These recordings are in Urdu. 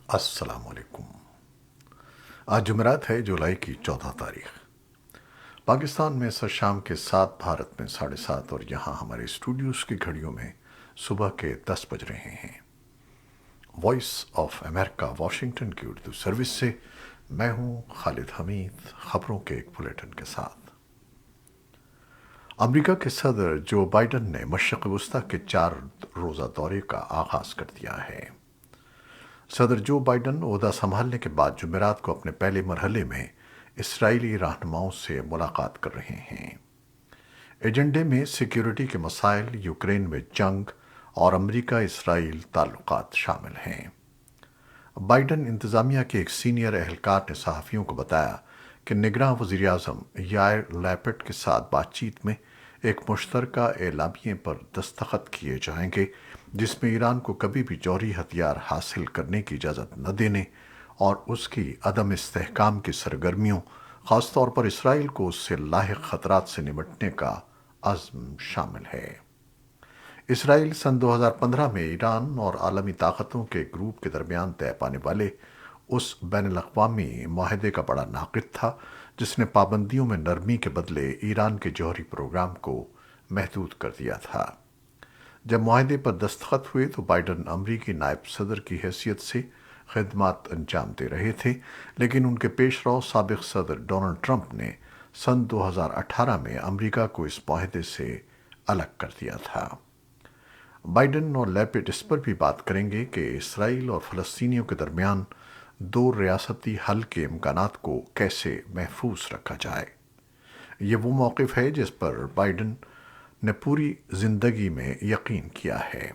السلام علیکم۔ آج جمعرات ہے، جولائی کی 14 تاریخ۔ پاکستان میں شام کے 7، بھارت میں 7:30، اور یہاں ہمارے اسٹوڈیوز کی گھڑیوں میں صبح کے 10 بج رہے ہیں۔ وائس آف امریکہ واشنگٹن کی اردو سروس سے میں ہوں خالد حمید، خبروں کے ایک بلیٹن کے ساتھ۔ امریکہ کے صدر جو بائیڈن نے مشرق وسطی کے 4 روزہ دورے کا آغاز کر دیا ہے۔ صدر جو بائیڈن عہدہ سنبھالنے کے بعد جمعرات کو اپنے پہلے مرحلے میں اسرائیلی رہنماؤں سے ملاقات کر رہے ہیں۔ ایجنڈے میں سیکیورٹی کے مسائل، یوکرین میں جنگ اور امریکہ اسرائیل تعلقات شامل ہیں۔ بائیڈن انتظامیہ کے ایک سینئر اہلکار نے صحافیوں کو بتایا کہ نگراں وزیر اعظم یائر لیپڈ کے ساتھ بات چیت میں ایک مشترکہ اعلامیے پر دستخط کیے جائیں گے جس میں ایران کو کبھی بھی جوہری ہتھیار حاصل کرنے کی اجازت نہ دینے اور اس کی عدم استحکام کی سرگرمیوں، خاص طور پر اسرائیل کو اس سے لاحق خطرات سے نمٹنے کا عزم شامل ہے۔ اسرائیل سن 2015 میں ایران اور عالمی طاقتوں کے گروپ کے درمیان طے پانے والے اس بین الاقوامی معاہدے کا بڑا ناقد تھا جس نے پابندیوں میں نرمی کے بدلے ایران کے جوہری پروگرام کو محدود کر دیا تھا۔ جب معاہدے پر دستخط ہوئے تو بائیڈن امریکی نائب صدر کی حیثیت سے خدمات انجام دے رہے تھے، لیکن ان کے پیش رو سابق صدر ڈونلڈ ٹرمپ نے سن 2018 میں امریکہ کو اس معاہدے سے الگ کر دیا تھا۔ بائیڈن اور لیپڈ اس پر بھی بات کریں گے کہ اسرائیل اور فلسطینیوں کے درمیان 2 ریاستی حل کے امکانات کو کیسے محفوظ رکھا جائے۔ یہ وہ موقف ہے جس پر بائیڈن نے پوری زندگی میں یقین کیا ہے۔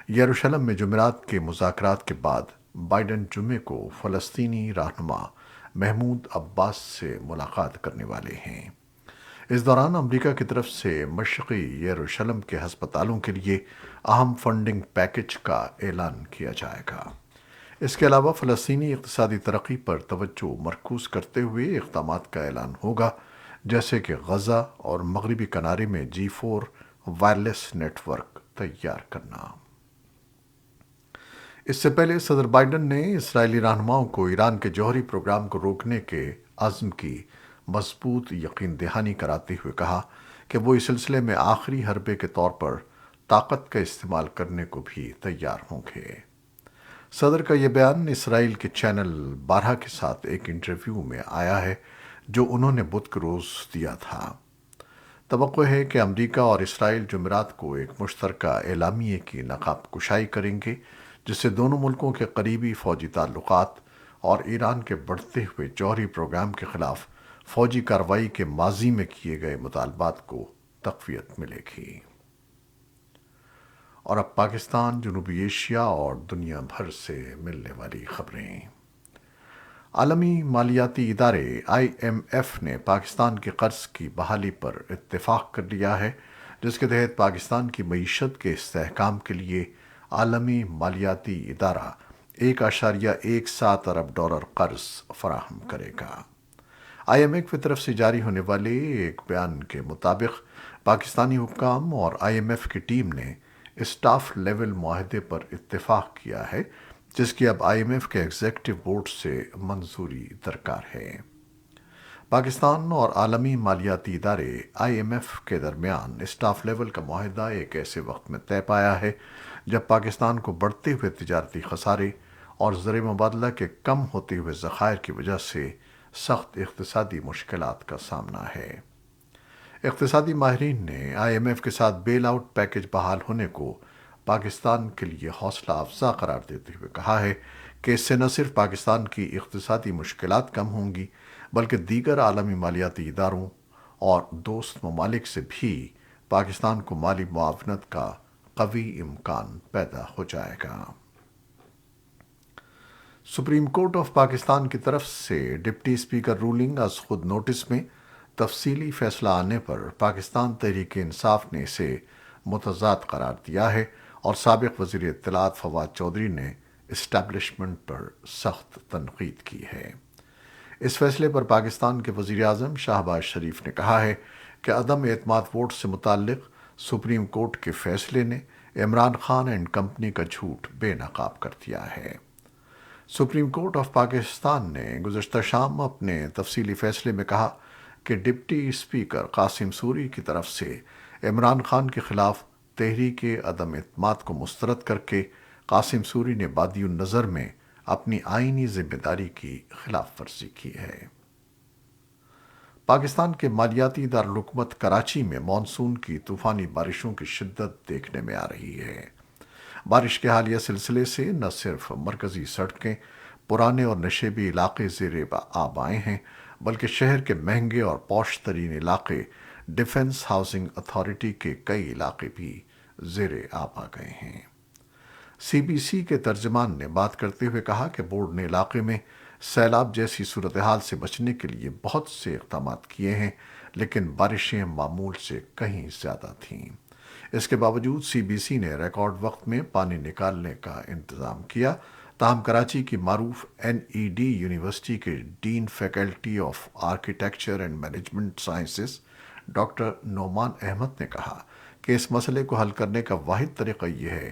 یروشلم میں جمعرات کے مذاکرات کے بعد بائیڈن جمعے کو فلسطینی رہنما محمود عباس سے ملاقات کرنے والے ہیں۔ اس دوران امریکہ کی طرف سے مشرقی یروشلم کے ہسپتالوں کے لیے اہم فنڈنگ پیکج کا اعلان کیا جائے گا۔ اس کے علاوہ فلسطینی اقتصادی ترقی پر توجہ مرکوز کرتے ہوئے اقدامات کا اعلان ہوگا، جیسے کہ غزہ اور مغربی کنارے میں G4 وائرلیس نیٹ ورک تیار کرنا۔ اس سے پہلے صدر بائیڈن نے اسرائیلی رہنماؤں کو ایران کے جوہری پروگرام کو روکنے کے عزم کی مضبوط یقین دہانی کراتے ہوئے کہا کہ وہ اس سلسلے میں آخری حربے کے طور پر طاقت کا استعمال کرنے کو بھی تیار ہوں گے۔ صدر کا یہ بیان اسرائیل کے چینل 12 کے ساتھ ایک انٹرویو میں آیا ہے جو انہوں نے بدھ کے روز دیا تھا۔ توقع ہے کہ امریکہ اور اسرائیل جمعرات کو ایک مشترکہ اعلامیے کی نقاب کشائی کریں گے جس سے دونوں ملکوں کے قریبی فوجی تعلقات اور ایران کے بڑھتے ہوئے جوہری پروگرام کے خلاف فوجی کارروائی کے ماضی میں کیے گئے مطالبات کو تقویت ملے گی۔ اور اب پاکستان، جنوبی ایشیا اور دنیا بھر سے ملنے والی خبریں۔ عالمی مالیاتی ادارے IMF نے پاکستان کے قرض کی بحالی پر اتفاق کر لیا ہے، جس کے تحت پاکستان کی معیشت کے استحکام کے لیے عالمی مالیاتی ادارہ 1.17 ارب ڈالر قرض فراہم کرے گا۔ IMF کی طرف سے جاری ہونے والے ایک بیان کے مطابق پاکستانی حکام اور IMF کی ٹیم نے اسٹاف لیول معاہدے پر اتفاق کیا ہے جس کی اب IMF کے ایگزیکٹو بورڈ سے منظوری درکار ہے۔ پاکستان اور عالمی مالیاتی ادارے IMF کے درمیان اسٹاف لیول کا معاہدہ ایک ایسے وقت میں طے پایا ہے جب پاکستان کو بڑھتے ہوئے تجارتی خسارے اور زر مبادلہ کے کم ہوتے ہوئے ذخائر کی وجہ سے سخت اقتصادی مشکلات کا سامنا ہے۔ اقتصادی ماہرین نے IMF کے ساتھ بیل آؤٹ پیکج بحال ہونے کو پاکستان کے لیے حوصلہ افزا قرار دیتے ہوئے کہا ہے کہ اس سے نہ صرف پاکستان کی اقتصادی مشکلات کم ہوں گی بلکہ دیگر عالمی مالیاتی اداروں اور دوست ممالک سے بھی پاکستان کو مالی معاونت کا قوی امکان پیدا ہو جائے گا۔ سپریم کورٹ آف پاکستان کی طرف سے ڈپٹی اسپیکر رولنگ از خود نوٹس میں تفصیلی فیصلہ آنے پر پاکستان تحریک انصاف نے اسے متضاد قرار دیا ہے اور سابق وزیر اطلاعات فواد چودھری نے اسٹیبلشمنٹ پر سخت تنقید کی ہے۔ اس فیصلے پر پاکستان کے وزیر اعظم شہباز شریف نے کہا ہے کہ عدم اعتماد ووٹ سے متعلق سپریم کورٹ کے فیصلے نے عمران خان اینڈ کمپنی کا جھوٹ بے نقاب کر دیا ہے۔ سپریم کورٹ آف پاکستان نے گزشتہ شام اپنے تفصیلی فیصلے میں کہا کہ ڈپٹی اسپیکر قاسم سوری کی طرف سے عمران خان کے خلاف تحریک عدم اعتماد کو مسترد کر کے قاسم سوری نے بادی النظر میں اپنی آئینی ذمہ داری کی خلاف ورزی کی ہے۔ پاکستان کے مالیاتی دارالحکومت کراچی میں مانسون کی طوفانی بارشوں کی شدت دیکھنے میں آ رہی ہے۔ بارش کے حالیہ سلسلے سے نہ صرف مرکزی سڑکیں، پرانے اور نشیبی علاقے زیر آب آئے ہیں، بلکہ شہر کے مہنگے اور پوش ترین علاقے ڈیفنس ہاؤسنگ اتھارٹی کے کئی علاقے بھی زیر آب آ گئے ہیں۔ سی بی سی کے ترجمان نے بات کرتے ہوئے کہا کہ بورڈ نے علاقے میں سیلاب جیسی صورتحال سے بچنے کے لیے بہت سے اقدامات کیے ہیں، لیکن بارشیں معمول سے کہیں زیادہ تھیں۔ اس کے باوجود سی بی سی نے ریکارڈ وقت میں پانی نکالنے کا انتظام کیا، تاہم کراچی کی معروف این ای ڈی یونیورسٹی کے dean faculty of architecture and management sciences doctor Noman Ahmed نے کہا کہ اس مسئلے کو حل کرنے کا واحد طریقہ یہ ہے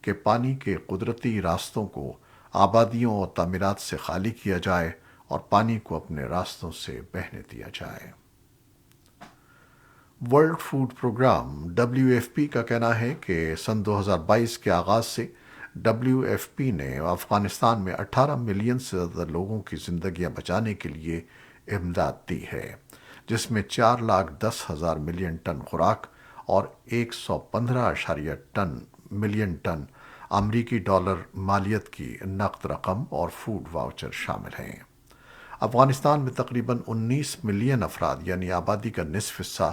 کہ پانی کے قدرتی راستوں کو آبادیوں اور تعمیرات سے خالی کیا جائے اور پانی کو اپنے راستوں سے بہنے دیا جائے۔ World food programme W F P کا کہنا ہے کہ سن 2022 کے آغاز سے ڈبلیو ایف پی نے افغانستان میں 18 ملین سے زیادہ لوگوں کی زندگیاں بچانے کے لیے امداد دی ہے، جس میں 4,10,000 ملین ٹن خوراک اور 115.2 ملین ٹن امریکی ڈالر مالیت کی نقد رقم اور فوڈ واؤچر شامل ہیں۔ افغانستان میں تقریباً 19 ملین افراد یعنی آبادی کا نصف حصہ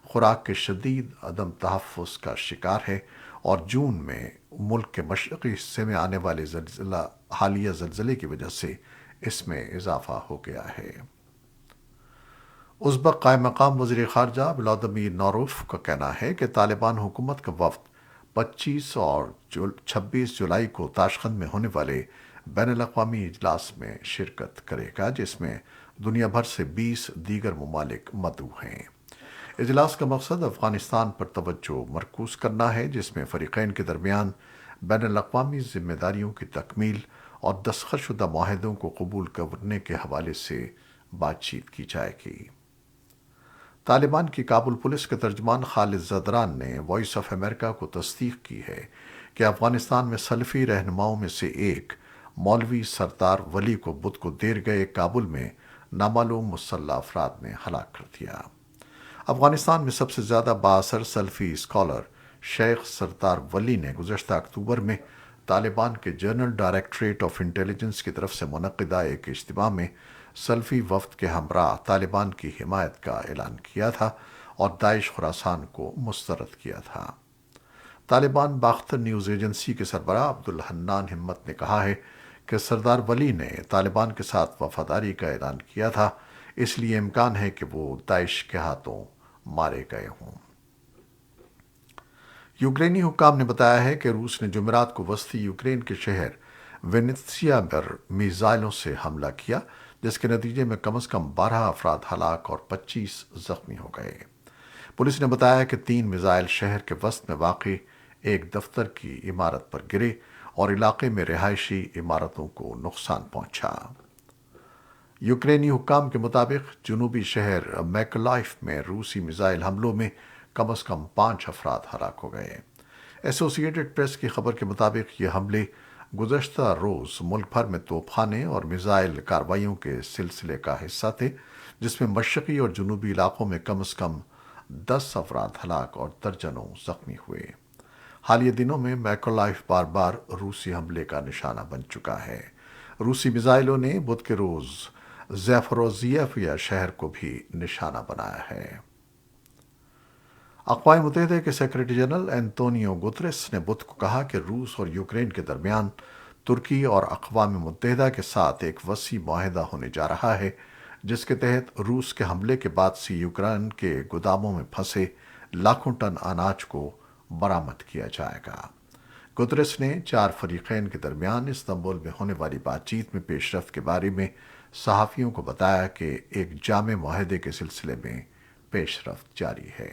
خوراک کے شدید عدم تحفظ کا شکار ہے، اور جون میں ملک کے مشرقی حصے میں آنے والے حالیہ زلزلے کی وجہ سے اس میں اضافہ ہو گیا ہے۔ ازبک قائم مقام وزیر خارجہ ولادیمیر نوروف کا کہنا ہے کہ طالبان حکومت کا وفد 25 اور 26 جولائی کو تاشقند میں ہونے والے بین الاقوامی اجلاس میں شرکت کرے گا، جس میں دنیا بھر سے 20 دیگر ممالک مدعو ہیں۔ اجلاس کا مقصد افغانستان پر توجہ مرکوز کرنا ہے، جس میں فریقین کے درمیان بین الاقوامی ذمہ داریوں کی تکمیل اور دستخط شدہ معاہدوں کو قبول کرنے کے حوالے سے بات چیت کی جائے گی۔ طالبان کی کابل پولیس کے ترجمان خالد زدران نے وائس آف امریکہ کو تصدیق کی ہے کہ افغانستان میں سلفی رہنماؤں میں سے ایک مولوی سردار ولی کو بدھ کو دیر گئے کابل میں نامعلوم مسلح افراد نے ہلاک کر دیا۔ افغانستان میں سب سے زیادہ بااثر سلفی اسکالر شیخ سردار ولی نے گزشتہ اکتوبر میں طالبان کے جنرل ڈائریکٹوریٹ آف انٹیلیجنس کی طرف سے منعقدہ ایک اجتماع میں سلفی وفد کے ہمراہ طالبان کی حمایت کا اعلان کیا تھا اور داعش خراسان کو مسترد کیا تھا۔ طالبان باختر نیوز ایجنسی کے سربراہ عبدالحنان ہمت نے کہا ہے کہ سردار ولی نے طالبان کے ساتھ وفاداری کا اعلان کیا تھا، اس لیے امکان ہے کہ وہ داعش کے ہاتھوں مارے گئے ہوں۔ یوکرینی حکام نے بتایا ہے کہ روس نے جمعرات کو وسطی یوکرین کے شہر وینیتسیا پر میزائلوں سے حملہ کیا، جس کے نتیجے میں کم از کم 12 افراد ہلاک اور 25 زخمی ہو گئے۔ پولیس نے بتایا کہ 3 میزائل شہر کے وسط میں واقع ایک دفتر کی عمارت پر گرے اور علاقے میں رہائشی عمارتوں کو نقصان پہنچا۔ یوکرینی حکام کے مطابق جنوبی شہر میکولائف میں روسی میزائل حملوں میں کم از کم 5 افراد ہلاک ہو گئے۔ ایسوسی ایٹڈ پریس کی خبر کے مطابق یہ حملے گزشتہ روز ملک بھر میں توپ خانے اور میزائل کارروائیوں کے سلسلے کا حصہ تھے، جس میں مشرقی اور جنوبی علاقوں میں کم از کم 10 افراد ہلاک اور درجنوں زخمی ہوئے۔ حالیہ دنوں میں میکولائف بار بار روسی حملے کا نشانہ بن چکا ہے۔ روسی میزائلوں نے بدھ کے روز زیفروزیف شہر کو بھی نشانہ بنایا ہے۔ اقوام متحدہ کے سیکرٹری جنرل انتونیو گوتریس نے بدھ کو کہا کہ روس اور یوکرین کے درمیان ترکی اور اقوام متحدہ کے ساتھ ایک وسیع معاہدہ ہونے جا رہا ہے، جس کے تحت روس کے حملے کے بعد سے یوکرین کے گوداموں میں پھنسے لاکھوں ٹن اناج کو برآمد کیا جائے گا۔ گوتریس نے 4 فریقین کے درمیان استنبول میں ہونے والی بات چیت میں پیش رفت کے بارے میں صحافیوں کو بتایا کہ ایک جامع معاہدے کے سلسلے میں پیش رفت جاری ہے۔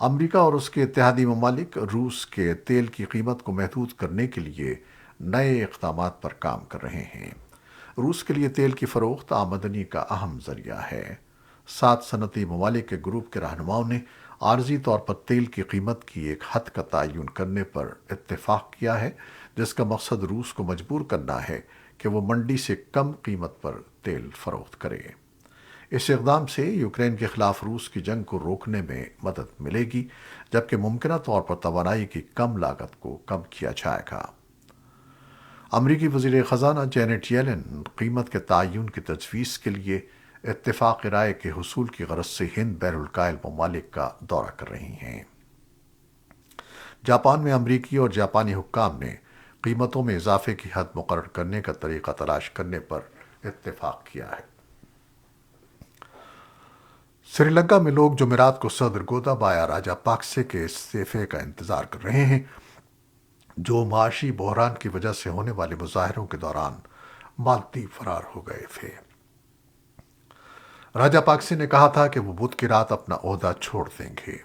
امریکہ اور اس کے اتحادی ممالک روس کے تیل کی قیمت کو محدود کرنے کے لیے نئے اقدامات پر کام کر رہے ہیں۔ روس کے لیے تیل کی فروخت آمدنی کا اہم ذریعہ ہے۔ 7 صنعتی ممالک کے گروپ کے رہنماؤں نے عارضی طور پر تیل کی قیمت کی ایک حد کا تعین کرنے پر اتفاق کیا ہے، جس کا مقصد روس کو مجبور کرنا ہے کہ وہ منڈی سے کم قیمت پر تیل فروخت کرے۔ اس اقدام سے یوکرین کے خلاف روس کی جنگ کو روکنے میں مدد ملے گی، جبکہ ممکنہ طور پر توانائی کی کم لاگت کو کم کیا جائے گا۔ امریکی وزیر خزانہ جینٹ یلن قیمت کے تعین کی تجویز کے لیے اتفاق رائے کے حصول کی غرض سے ہند بحر الکاہل ممالک کا دورہ کر رہی ہیں۔ جاپان میں امریکی اور جاپانی حکام نے قیمتوں میں اضافے کی حد مقرر کرنے کا طریقہ تلاش کرنے پر اتفاق کیا ہے۔ سری لنکا میں لوگ جمعرات کو صدر گوتابایا راجاپاکسے کے استعفے کا انتظار کر رہے ہیں، جو معاشی بحران کی وجہ سے ہونے والے مظاہروں کے دوران مالدیپ فرار ہو گئے تھے۔ راجاپاکسے نے کہا تھا کہ وہ بدھ کی رات اپنا عہدہ چھوڑ دیں گے۔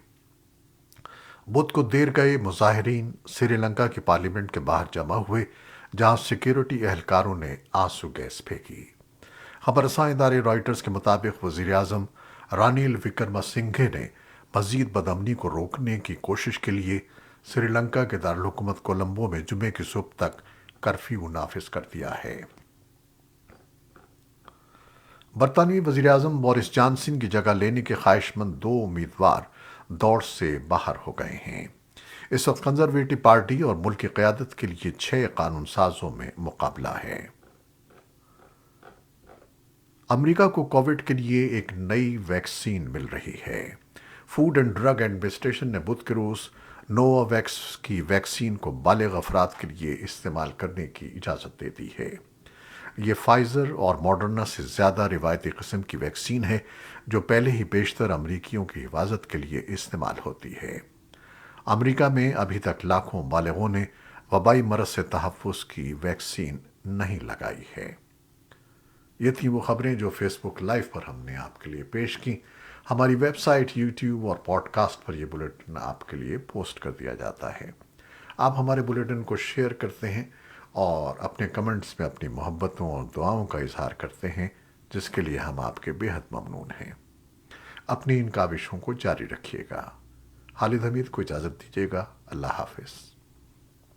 بدھ کو دیر گئے مظاہرین سری لنکا کی پارلیمنٹ کے باہر جمع ہوئے، جہاں سیکیورٹی اہلکاروں نے آنسو گیس پھینکی۔ خبر رساں ادارے رائٹرز کے مطابق وزیر اعظم رانیل وکرما سنگھے نے مزید بدامنی کو روکنے کی کوشش کے لیے سری لنکا کے دارالحکومت کولمبو میں جمعے کی صبح تک کرفیو نافذ کر دیا ہے۔ برطانوی وزیر اعظم بورس جانسن کی جگہ لینے کے خواہش مند 2 امیدوار دوڑ سے باہر ہو گئے ہیں۔ اس وقت کنزرویٹو پارٹی اور ملک کی قیادت کے لیے 6 قانون سازوں میں مقابلہ ہے۔ امریکہ کو کووڈ کے لیے ایک نئی ویکسین مل رہی ہے۔ فوڈ اینڈ ڈرگ ایڈمنسٹریشن نے بدھ کے روز نووا ویکس کی ویکسین کو بالغ افراد کے لیے استعمال کرنے کی اجازت دے دی ہے۔ یہ فائزر اور ماڈرنا سے زیادہ روایتی قسم کی ویکسین ہے، جو پہلے ہی بیشتر امریکیوں کی حفاظت کے لیے استعمال ہوتی ہے۔ امریکہ میں ابھی تک لاکھوں بالغوں نے وبائی مرض سے تحفظ کی ویکسین نہیں لگائی ہے۔ یہ تھیں وہ خبریں جو فیس بک لائیو پر ہم نے آپ کے لیے پیش کی۔ ہماری ویب سائٹ، یوٹیوب اور پوڈ کاسٹ پر یہ بلیٹن آپ کے لیے پوسٹ کر دیا جاتا ہے۔ آپ ہمارے بلیٹن کو شیئر کرتے ہیں اور اپنے کمنٹس میں اپنی محبتوں اور دعاؤں کا اظہار کرتے ہیں، جس کے لیے ہم آپ کے بے حد ممنون ہیں۔ اپنی ان کاوشوں کو جاری رکھیے گا۔ خالد حمید کو اجازت دیجیے گا۔ اللہ حافظ۔